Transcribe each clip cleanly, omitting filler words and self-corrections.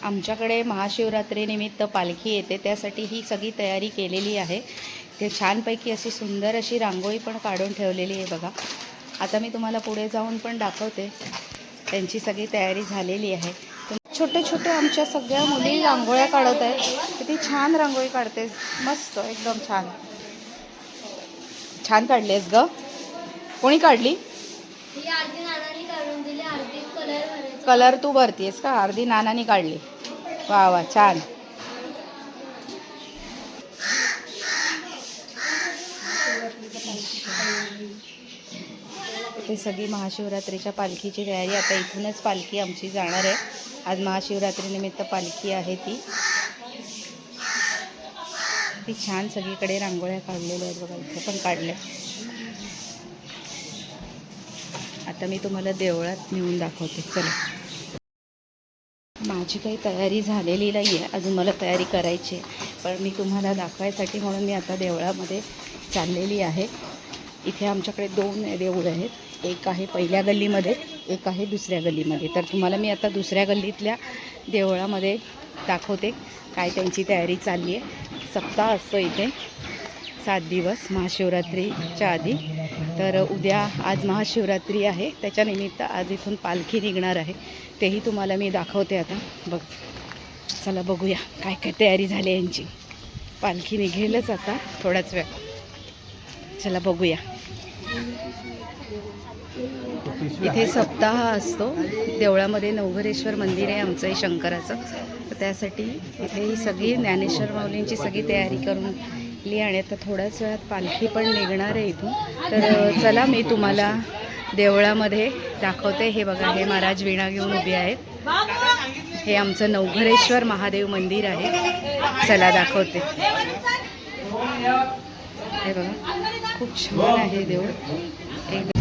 आमच्याकडे महाशिवरात्रीनिमित्त पालखी येते, त्यासाठी ही सगळी तयारी केलेली आहे। ते छानपैकी अशी सुंदर अशी रांगोळी पण काढून ठेवलेली आहे बघा। आता मी तुम्हाला पुढे जाऊन पण दाखवते, त्यांची सगळी तयारी झालेली आहे। छोटे छोटे आमच्या सगळ्या मुली रांगोळ्या काढत आहेत। किती छान रांगोळी काढते, मस्त एकदम छान छान काढलीस ग। कोणी काढली? कलर तू भरतीयस का? अर्धी नानानी काढली। वा वा छान। ते सगळी महाशिवरात्रीच्या पालखीची तयारी। आता इथूनच पालखी आमची जाणार आहे। आज महाशिवरात्रीनिमित्त पालखी आहे ती छान सगळीकडे रांगोळ्या काढलेल्या आहेत बघा, इथे पण काढल्या। आता मी तुम्हाला देवळात नेऊन दाखवते, चला। माझी काही तयारी झालेली नाही आहे अजून, मला तयारी करायची आहे, पण मी तुम्हाला दाखवायसाठी म्हणून मी आता देवळामध्ये चाललेली आहे। इथे आमच्याकडे 2 देऊळ आहेत, एक आहे पहिल्या गल्लीमध्ये, एक आहे दुसऱ्या गल्लीमध्ये। तर तुम्हाला मी आता दुसऱ्या गल्लीतल्या देवळामध्ये दाखवते काय त्यांची तयारी चालली आहे। सप्ताह असतो इथे 7 दिवस महाशिवरात्रीच्या आधी। तर उद्या आज महाशिवरात्री आहे, त्याच्यानिमित्त आज इथून पालखी निघणार आहे, तेही तुम्हाला मी दाखवते आता। बघ, चला बघूया काय काय तयारी झाली यांची। पालखी निघेलच आता थोड्याच वेळ, चला बघूया। इथे सप्ताह असतो देवळामध्ये, नवघरेश्वर मंदिर आहे आमचं शंकराचं, तर त्यासाठी इथे ही सगळी ज्ञानेश्वर माऊलींची सगळी तयारी करून आणि आता थोड्याच वेळात पालखी पण निघणार आहे इथून। तर चला मी तुम्हाला देवळामध्ये दाखवते। हे बघा, हे महाराज वीणा घेऊन उभे आहेत। हे आमचं नवघरेश्वर महादेव मंदिर आहे, चला दाखवते। हे बघा, खूप छान आहे देऊळ एकदम।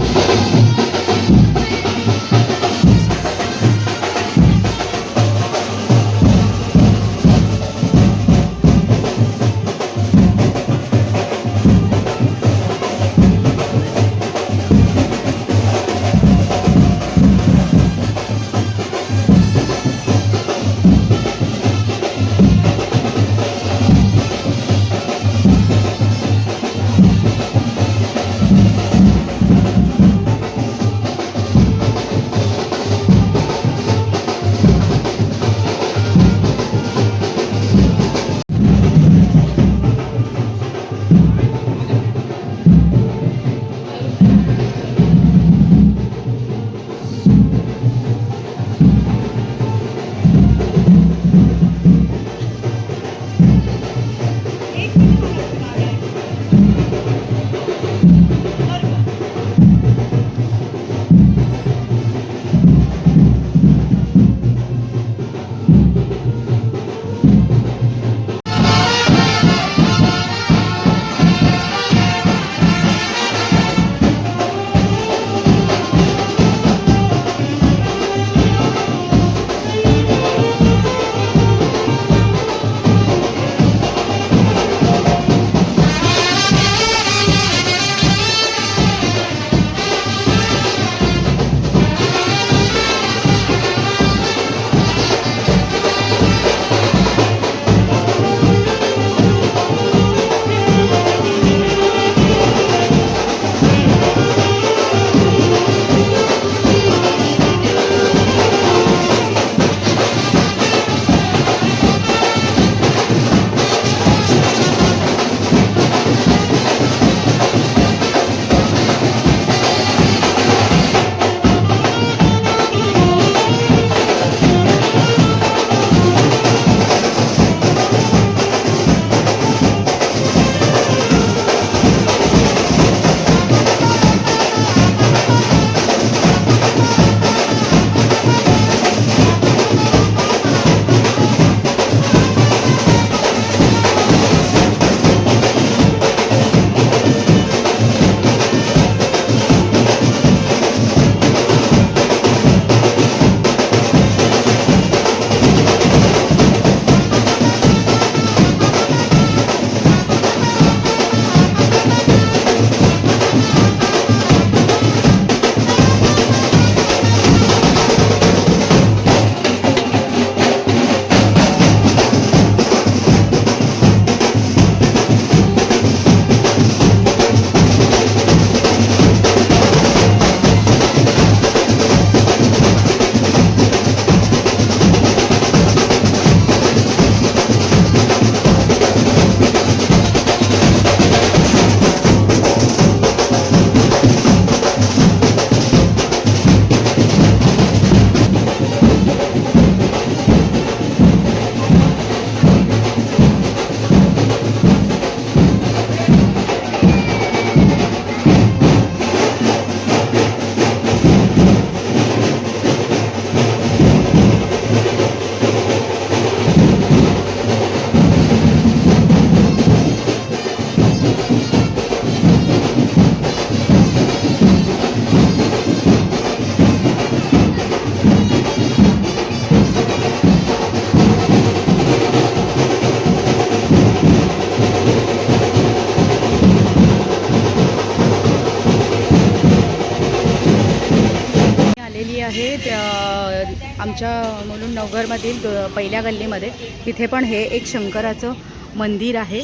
आमच्या मुलुंड नवघरमधील पहिल्या गल्लीमध्ये तिथे पण हे एक शंकराचं मंदिर आहे.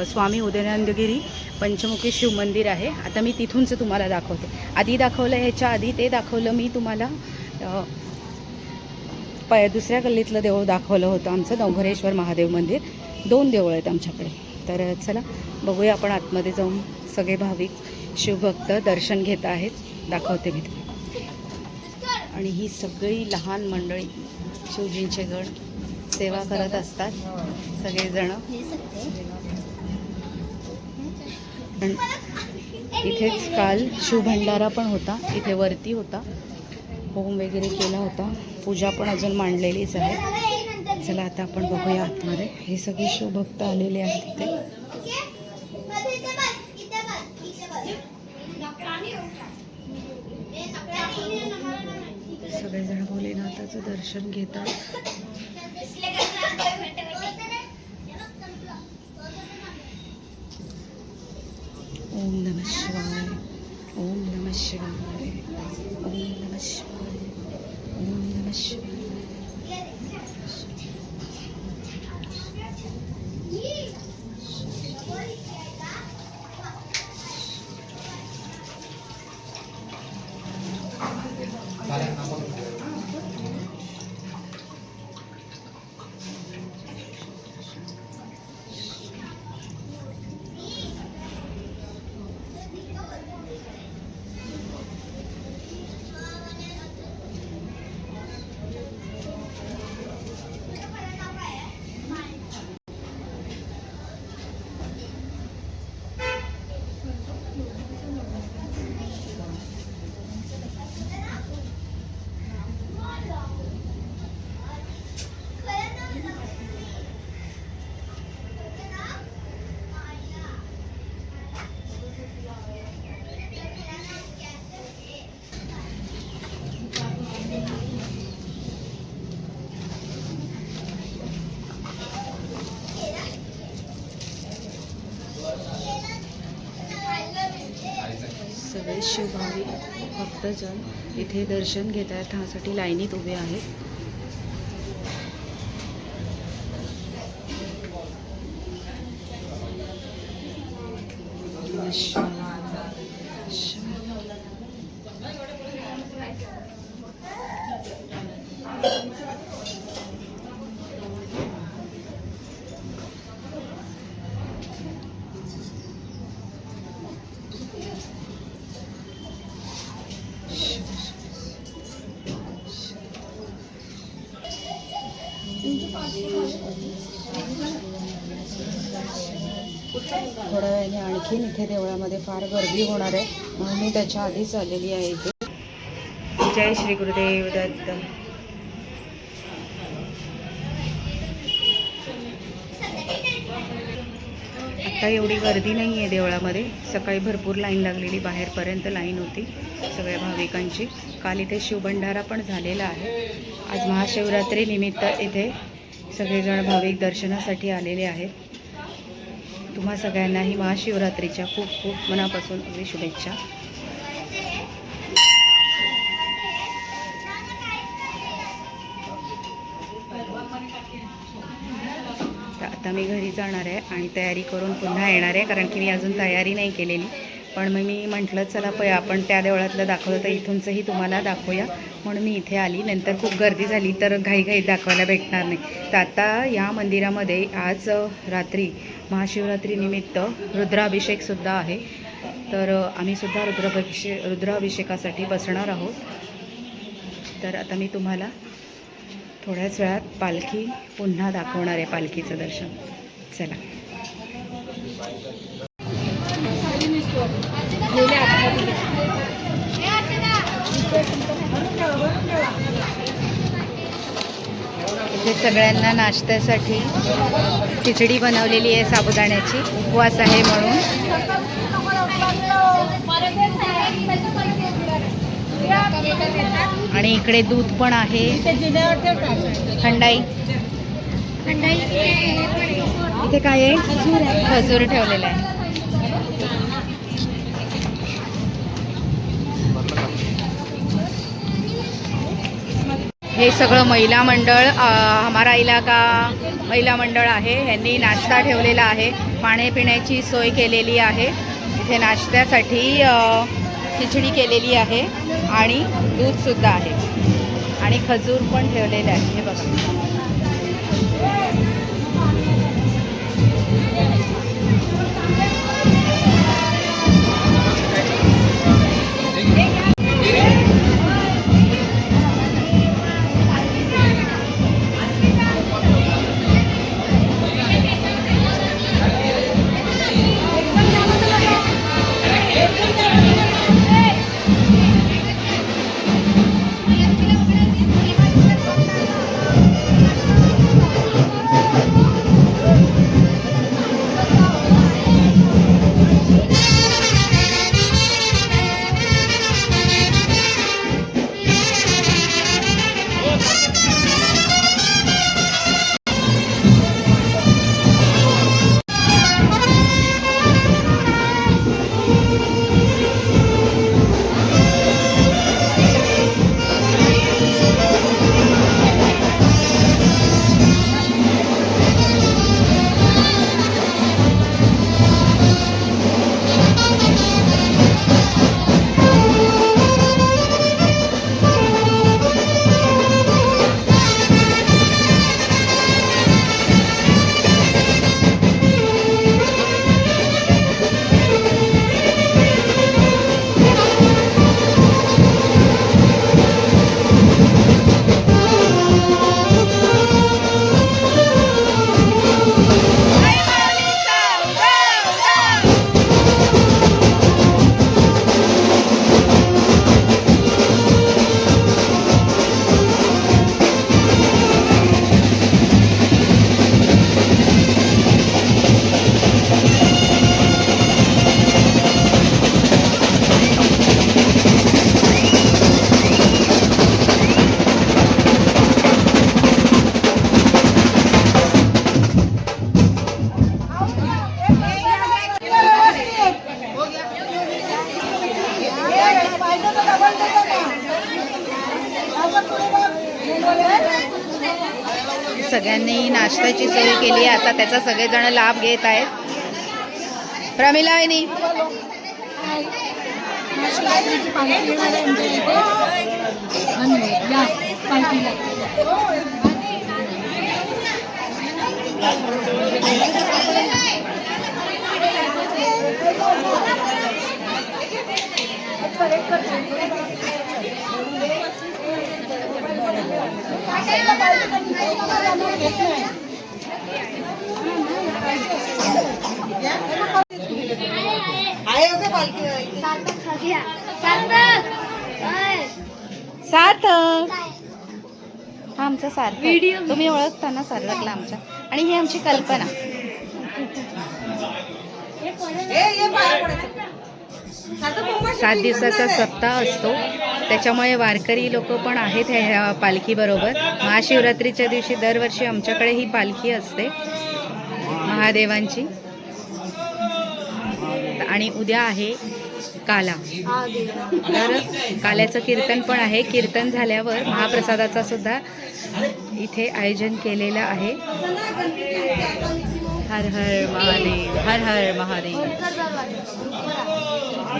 स्वामी उदयनंदगिरी पंचमुखी शिव मंदिर आहे. आता मी तिथूनच तुम्हाला दाखवते. आधी दाखवलं, ह्याच्या आधी ते दाखवलं मी तुम्हाला दुसऱ्या गल्लीतलं देऊळ दाखवलं होतं आमचं नवघरेश्वर महादेव मंदिर. 2 देऊळ आहेत आमच्याकडे. तर चला बघूया आपण आतमध्ये जाऊन. सगळे भाविक शिवभक्त दर्शन घेत आहेत. दाखवते मी. आणि ही सगळी लहान मंडळी शिवजींचे गण सेवा करत असतात सगळेजण. इथेच काल शिवभंडारा पण होता. इथे वरती होता, होम वगैरे केला होता. पूजा पण अजून मांडलेलीच आहे. चला आता आपण बघूया आतमध्ये. हे सगळे शिवभक्त आलेले आहेत तिथे. सगळेजण भोलेनाथाचं दर्शन घेतात. ओम नमः शिवाय, ओम नमः शिवाय, ओम नमः शिवाय, ओम नमः शिवाय. सगळे शिवभाविक भक्तजन इथे दर्शन घेत आहेत. त्यासाठी लाईनीत उभे आहेत. थोड्या वेळाने आणखीन इथे देवळामध्ये फार गर्दी होणार आहे, म्हणून मी त्याच्या आधीच आलेली आहे इथे. जय श्री गुरुदेव दत्त. आता एवढी गर्दी नाही आहे देवळामध्ये. सकाळी भरपूर लाईन लागलेली, बाहेरपर्यंत लाईन होती सगळ्या भाविकांची. काल इथे शिवभंडारा पण झालेला आहे. आज महाशिवरात्री निमित्त इथे सगळेजण भाविक दर्शनासाठी आलेले आहेत. तुम्हा सगळ्यांनाही महाशिवरात्रीच्या खूप खूप मनापासून अगदी शुभेच्छा. आता मी घरी जाणार आहे आणि तयारी करून पुन्हा येणार आहे, कारण की मी अजून तयारी नाही केलेली. पण मग मी म्हटलं चला आपण त्या देवळातलं दाखवलं तर इथूनचंही तुम्हाला दाखवूया, म्हणून मी इथे आली. नंतर खूप गर्दी झाली तर घाईघाईत दाखवायला भेटणार नाही. तर आता या मंदिरामध्ये आज रात्री महाशिवरात्रीनिमित्त रुद्राभिषेकसुद्धा आहे. तर आम्हीसुद्धा रुद्राभिषेकासाठी बसणार आहोत. तर आता मी तुम्हाला थोड्याच वेळात पालखी पुन्हा दाखवणार आहे, पालखीचं दर्शन. चला. इथे सगळ्यांना नाश्त्यासाठी खिचडी बनवलेली आहे साबुदाण्याची, उपवास आहे म्हणून. आणि इकडे दूध पण आहे, थंडाई. इथे काय आहे? खजूर ठेवलेला आहे. हे सगळं महिला मंडळ हमारा इलाका महिला मंडळ आहे. यांनी नाश्ता ठेवलेला आहे, पाण्यापिण्याची सोय केलेली आहे. इथे नाश्त्यासाठी खिचडी केलेली आहे आणि दूधसुद्धा आहे आणि खजूर पण ठेवलेले आहे. हे बघा. सगळ्यांनी नाश्त्याची सोय केली आहे. आता त्याचा सगळेजण लाभ घेत आहेत. प्रमिला वहिनी, सार्थक हा आमचा सार्थक, तुम्ही ओळखता ना सार्थकला आमच्या. आणि ही आमची कल्पना. सात दिवसाचा सप्ताह असतो, त्याच्यामुळे वारकरी लोक पण आहेत ह्या पालखीबरोबर. महाशिवरात्रीच्या दिवशी दरवर्षी आमच्याकडे ही पालखी असते महादेवांची. आणि उद्या आहे काला, तर काल्याचं कीर्तन पण आहे. कीर्तन झाल्यावर महाप्रसादाचा सुद्धा इथे आयोजन केलेलं आहे. हर हर महादेव, हर हर महादेव,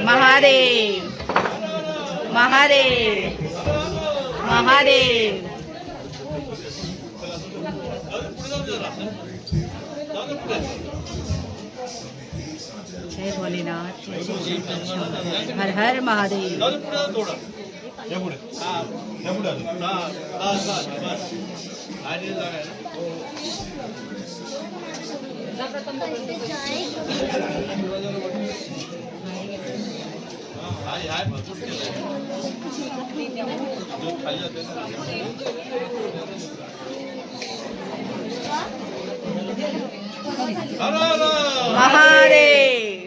महादेव महादेव महादेव. जय भोलेनाथ, हर हर महादेव. महादेव.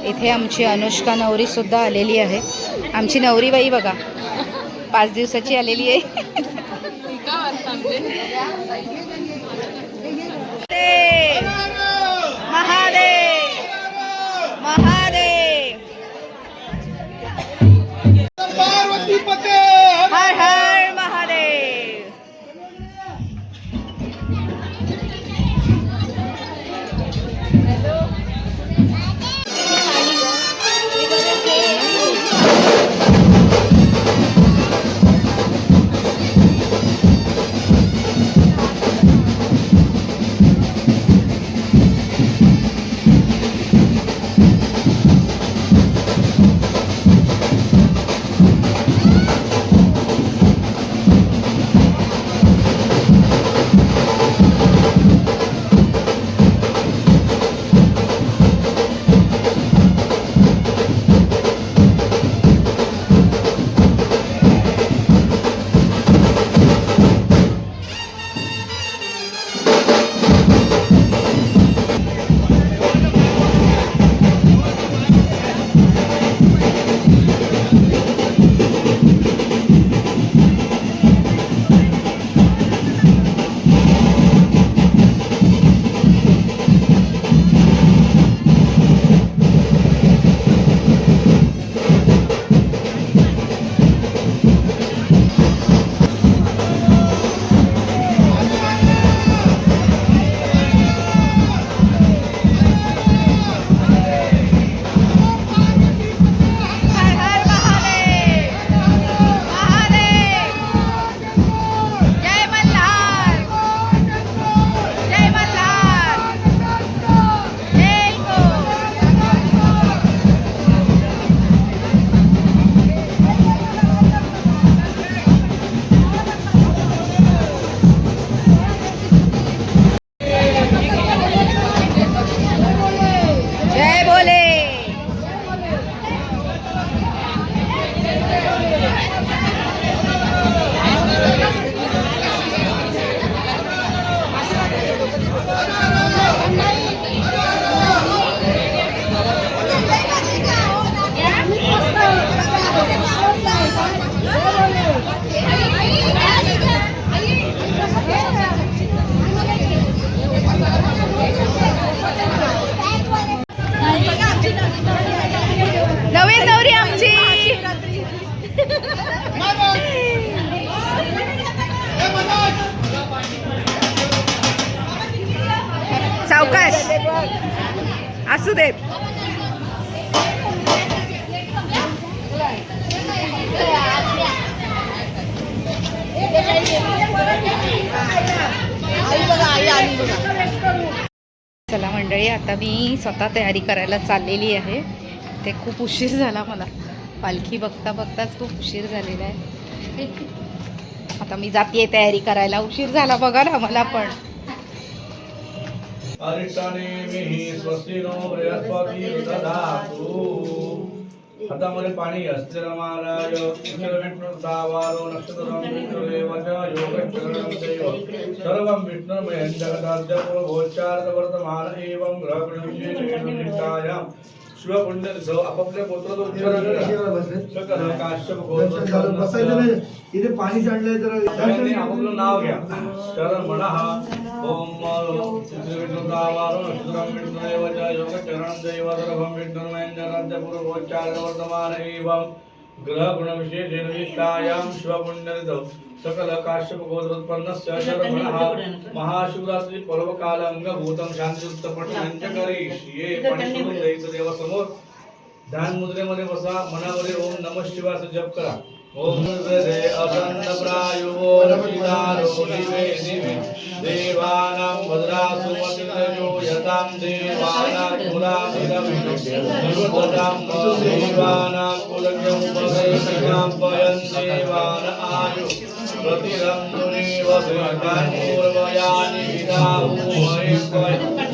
इथे आमची अनुष्का नवरी सुद्धा आलेली आहे. आमची नवरीबाई बघा, 5 दिवसाची आलेली आहे. महादेव महादेव हर हर महादेव. नवीन नवरी आमची. सावकाश असू देत. चला मंडळी, आता मी स्वतः तयारी करायला चाललेली आहे. ते खूप उशीर झाला मला, पालखी बघता बघताच खूप उशीर झालेला आहे. आता मी जातीये तयारी करायला. उशीर झाला बघा ना मला पण. हातामध्ये पाणी असते महाराज विष्णुवारो नक्षत्रम विष्णुदेवच योगचरणं दैव सर्वं विष्णुमयं जगदाद्य भोचार्थ वर्तमान एवं ग्रहगणविशेषेण निष्ठायां शिवपुण्यतिथौ आपापल्या गोत्राचा उच्चार काश्यप गोत्र बसायचं नाही. इथे पाणी सांडलंय तर आपापलं नाव घ्या. शरण म्हणा ओम विष्णुवारो नक्षत्रम विष्णुदेवच योगचरणं दैव सर्वं विष्णुमयं जगदाद्य भोचार्थ वर्तमान एवं ग्रह गुण विशेषेण निष्ठायां शिवपुण्यतिथौ सकल काश्यप गोत्रोत्पन्नस्य शरणः महाशिवरात्रि पर्व काल अंगभूतं शांतियुक्त पठनं करिष्ये. पठन देवासमोर ध्यान मुद्रेमध्ये बसा. मनामध्ये ओम नमः शिवाय जप करा. ओम हृदे असन्नप्रायो रक्षितारो दिवे दिवे देवानां भद्रासुमतिरजो यतां देवानां कुलाभिरविषो सर्वदां देवानां कुलज्ञं भवेषां वयं देवान आयु प्रतिरन्दुनेव सेतान्पूर्वयानि विदाहुमहे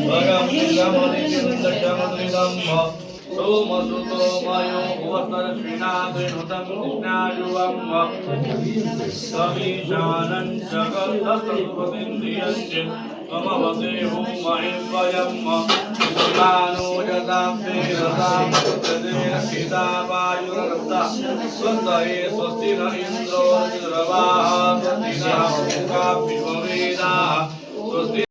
भगं विगमनिचिन्दशमद्रिदम् सोमसुतो मयो भुवतरश्विनादिनुतं कृष्णायुवं समीशानं जगत्तत्त्वपतिन्द्रियञ्च मम वसे हुं महिवयम् मानो जतां ते रसां सुतते रक्षिता वायुरर्ता स्वन्तये स्वस्ति न इन्द्रो रुद्रवाः स्वस्ति नः पूषा विश्ववेदाः स्वस्ति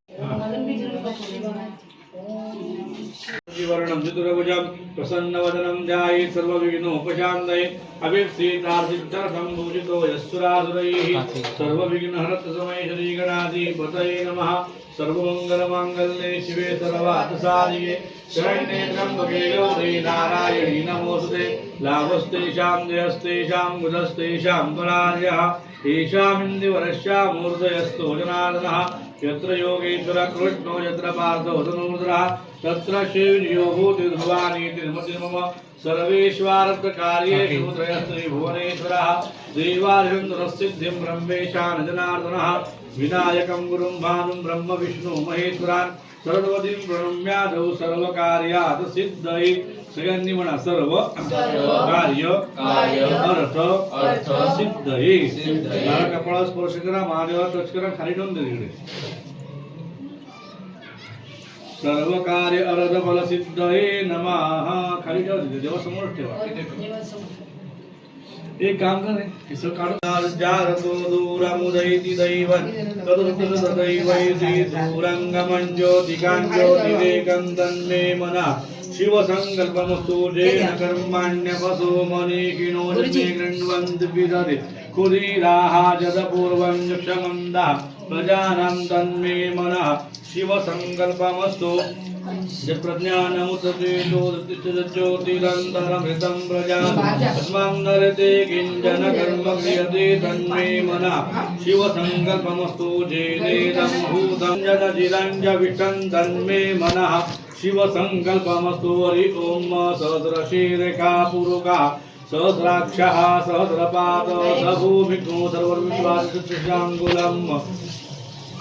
वर्णं चतुर्भुजं प्रसन्नवदनं ध्यायेत् सर्वविघ्नोपशान्तये अभिप्सीतार्थिद्धरसम्भूषितो यस्सुरासुरैः सर्वविघ्नहरतसमये श्रीगणाधिपतये नमः। सर्वमङ्गलमाङ्गल्ये शिवे सर्वार्थसाधिके शरण्ये त्र्यम्बके गौरी नारायणी नमोऽस्तुते। लाभस्तेषां जयस्तेषां बुधस्तेषां पराजयः येषामिन्दिवरस्यामूर्धयस्तो जनार्दनः। यत्र योगेश्वर कृष्णो यत्र पार्थो धनुर्धरः तत्र शिवयो भूति ध्रुवानीति मम सर्वेश्वरत्कार्येषु त्रयस्त्रिभुवनेश्वरः देवार्यन्द्रसिद्धिं ब्रह्मेशान जनार्दनः। विनायकं गुरुं भानुं ब्रह्म विष्णु महेश्वरान् सर्वदिं प्रणम्यादौ सर्वकार्यात् सिद्धये सगन्निमण सर्व कार्य अर्थ सिद्धये। कपाळ स्पर्श करा महादेवा टच करा खाली ठेवून दे तिकडे। सर्व कार्य अर्ध फल सिद्धये नमः खाली ठेवा तिथे देवा समोर ठेवा। एक काम कर हे सगळं काढून जारतो दूरमुदैति दैवं तदुर्दैवैति दूरंगमंज्योतिकांज्योतिरेकं तन्मे मनः शिवसंकल्पमस्तु जेन कर्माण्यपसो मनीषिणो जन्मे गृह्णवन्ति विदधे कुदीराः जदपूर्वं यक्षमन्दः प्रजानां तन्मे मनः शिवसंकल्पमस्तु प्रज्ञानमुत्सते ज्योतिरन्तरमृतं प्रजा तस्मां नरते किञ्चन कर्म क्रियते तन्मे मनः शिवसंकल्पमस्तु जेनेदं भूतं जदजिरञ्जविष्टं तन्मे मनः शिवसंकल्पमस्तु हरि ओं सहस्रशीर्षा पुरुषः सहस्राक्षः सहस्रपादः सभूमिको सर्वविश्वासचक्षुषाङ्गुलम्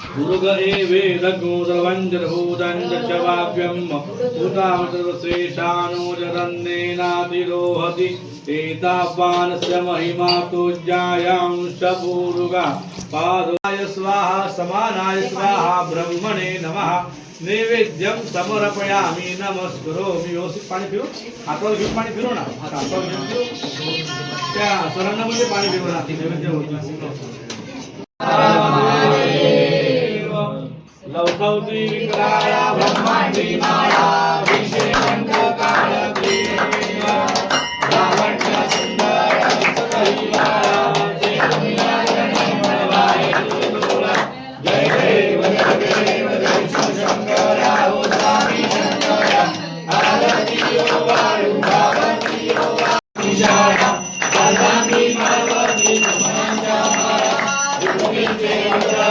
दुर्ग एवेदग्नो सर्वञ्जरभूतं जवाव्यं भूतां सर्वशेषानो जरन्नेनातिरोहति एतावानस्य महिमा तोज्जायां शपूरुगा पादाय स्वाहा समानाय स्वाहा ब्रह्मणे नमः नैवेद्यं समर्पयामि नमस्करोमि। व्यवस्थित पाणी पिऊ हातावर घेऊन पाणी फिरव ना हातावर घेऊन त्या सरांमध्ये पाणी फिरव ना नैवेद्य होत लवकौती विक्राय ब्रह्मांडी माया विषयंतकाय प्रिया लावण्य सुंदर सदैवाया जय देव शंकर हो स्वामी शंकर आरती हो वायु भावती हो विजया कल्याणी पार्वती समंजा माया विभूति देवता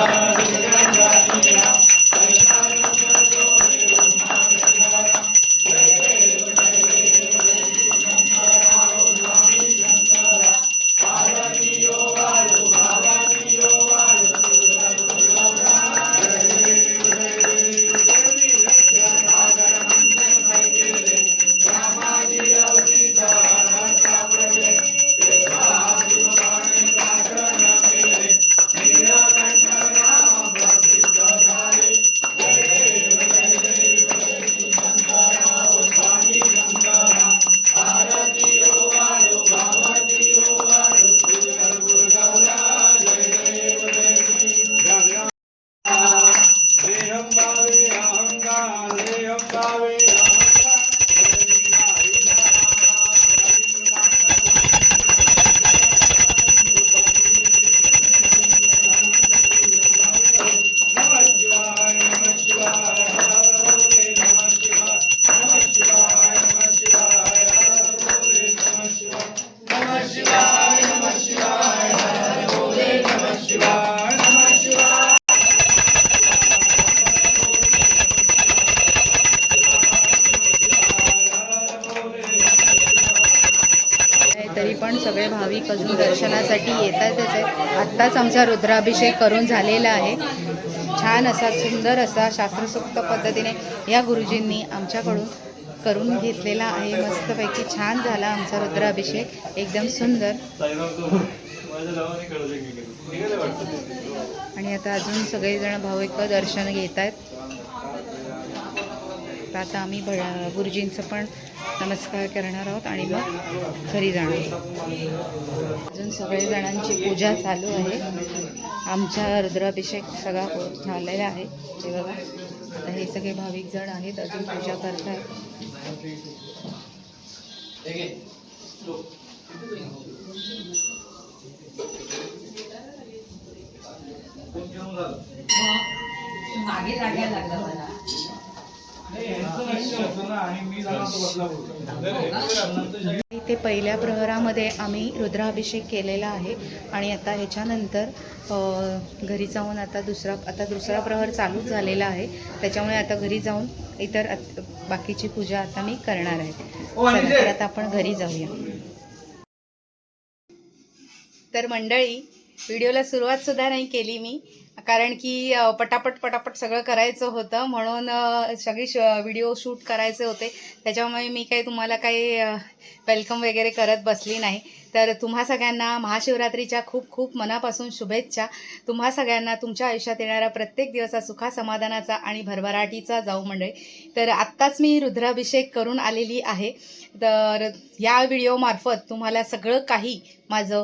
तरी पण सगळे भाविक अजून दर्शनासाठी येतातच आहे। आत्ताच आमचा रुद्राभिषेक करून झालेला आहे। छान असा सुंदर असा शास्त्रोक्त पद्धतीने या गुरुजींनी आमच्याकडून करून घेतलेला आहे। मस्तपैकी छान झाला आमचा रुद्राभिषेक, एकदम सुंदर। आणि आता अजून सगळेजण भाविक दर्शन घेत आहेत. तर आता आम्ही गुरुजींचं पण नमस्कार करणार आहोत आणि मग घरी जाणार. अजून सगळेजणांची पूजा चालू आहे. आमचा रुद्राभिषेक सगळा झालेला आहे. हे बघा, आता हे सगळे भाविक जण आहेत, अजून पूजा करत आहेत. मागे जाग्याला लागला मला. इथे पहिल्या प्रहरामध्ये आम्ही रुद्राभिषेक केलेला आहे आणि आता ह्याच्यानंतर घरी जाऊन आता दुसरा प्रहर चालूच झालेला आहे. त्याच्यामुळे आता घरी जाऊन इतर बाकीची पूजा आता मी करणार आहे. चला, तर आता आपण घरी जाऊया. तर मंडळी, व्हिडिओला सुरुवात सुद्धा नाही केली मी, कारण की पटापट सगळं करायचं होतं, म्हणून सगळी व्हिडिओ शूट करायचे होते. त्याच्यामुळे मी काही तुम्हाला काही वेलकम वगैरे करत बसली नाही. तर तुम्हा सगळ्यांना महाशिवरात्रीच्या खूप खूप मनापासून शुभेच्छा. तुम्हा सगळ्यांना तुमच्या आयुष्यात येणारा प्रत्येक दिवस हा सुखासमाधानाचा आणि भरभराटीचा जाऊ मंडळी. तर आत्ताच मी रुद्राभिषेक करून आलेली आहे. तर या व्हिडिओमार्फत तुम्हाला सगळं काही माझं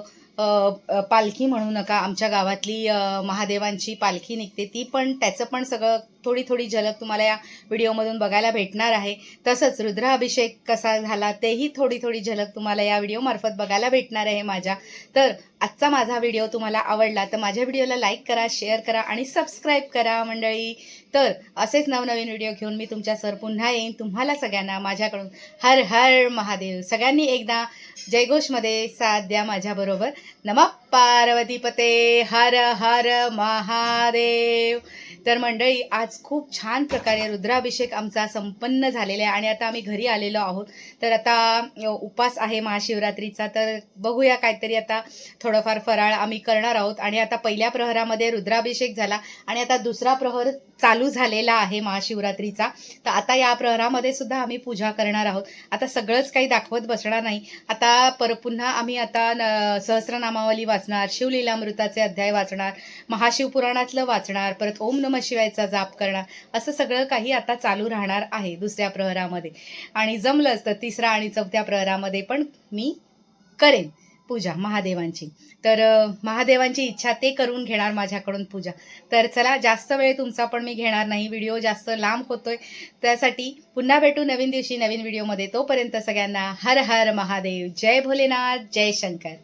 पालखी म्हणू नका, आमच्या गावातली महादेवांची पालखी निघते ती पण, त्याचं पण सगळं थोडी झलक तुम्हाला या व्हिडिओमधून बघायला भेटणार आहे. तसंच रुद्राभिषेक कसा झाला तेही थोडी झलक तुम्हाला या व्हिडिओमार्फत बघायला भेटणार आहे माझ्या. तर आजचा माझा व्हिडिओ तुम्हाला आवडला तर माझ्या व्हिडिओला लाईक करा, शेअर करा आणि सबस्क्राईब करा मंडळी. तर असेच नवनवीन व्हिडिओ घेऊन मी तुमच्यासमोर पुन्हा येईन. तुम्हाला सगळ्यांना माझ्याकडून हर हर महादेव. सगळ्यांनी एकदा जयघोषमध्ये साथ द्या माझ्याबरोबर. नमः पार्वतीपते हर हर महादेव. तर मंडळी, आज खूप छान प्रकारे रुद्राभिषेक आमचा संपन्न झालेला आहे आणि आता आम्ही घरी आलेलो आहोत. तर आता उपास आहे महाशिवरात्रीचा, तर बघूया काहीतरी आता थोडंफार फराळ आम्ही करणार आहोत. आणि आता पहिल्या प्रहरामध्ये रुद्राभिषेक झाला आणि आता दुसरा प्रहर चालू झालेला आहे महाशिवरात्रीचा. तर आता या प्रहरामध्ये सुद्धा आम्ही पूजा करणार आहोत. आता सगळंच काही दाखवत बसणार नाही. आता पुन्हा आम्ही आता सहस्रनामावली वाचणार, शिवलीलामृताचे अध्याय वाचणार, महाशिवपुराणातलं वाचणार, परत ओम नमः शिवायचा जाप करणार, असं सगळं काही आता चालू राहणार आहे दुसऱ्या प्रहरामध्ये. आणि जमलंच तर तिसरा आणि चौथ्या प्रहरामध्ये पण मी करेन पूजा महादेवांची. तर महादेवांची इच्छा ते करून घेणार माझ्याकडून पूजा. तर चला, जास्त वेळ तुमचा पण मी घेणार नाही, व्हिडिओ जास्त लांब होतोय. त्यासाठी पुन्हा भेटू नवीन दिवशी नवीन व्हिडिओमध्ये. तोपर्यंत सगळ्यांना हर हर महादेव. जय भोलेनाथ, जय शंकर.